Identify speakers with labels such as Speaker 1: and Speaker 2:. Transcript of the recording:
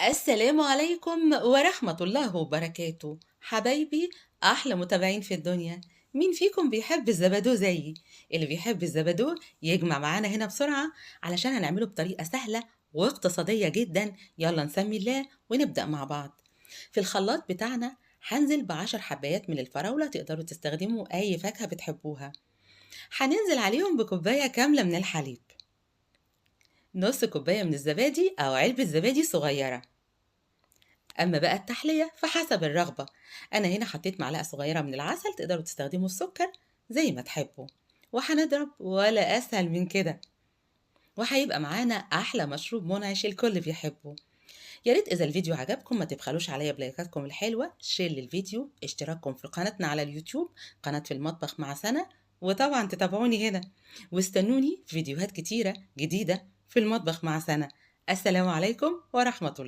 Speaker 1: السلام عليكم ورحمة الله وبركاته. حبايبي، أحلى متابعين في الدنيا. مين فيكم بيحب الزبادو زيي؟ اللي بيحب الزبادو يجمع معانا هنا بسرعة، علشان هنعمله بطريقة سهلة واقتصادية جدا. يلا نسمي الله ونبدأ مع بعض. في الخلاط بتاعنا هنزل ب10 حبايات من الفراولة، تقدروا تستخدموا أي فاكهة بتحبوها. هننزل عليهم بكوباية كاملة من الحليب، نص كوباية من الزبادي أو علبة زبادي صغيرة. أما بقى التحلية فحسب الرغبة، أنا هنا حطيت معلقة صغيرة من العسل، تقدروا تستخدموا السكر زي ما تحبوا. وهنضرب ولا أسهل من كده، وهيبقى معانا أحلى مشروب منعش الكل بيحبه. يا ريت إذا الفيديو عجبكم ما تبخلوش عليا بلايكاتكم الحلوة، شير للفيديو، اشتراككم في قناتنا على اليوتيوب، قناة في المطبخ مع سنة، وطبعا تتابعوني هنا واستنوني في فيديوهات كتيرة جديدة في المطبخ مع سنة. السلام عليكم ورحمة الله.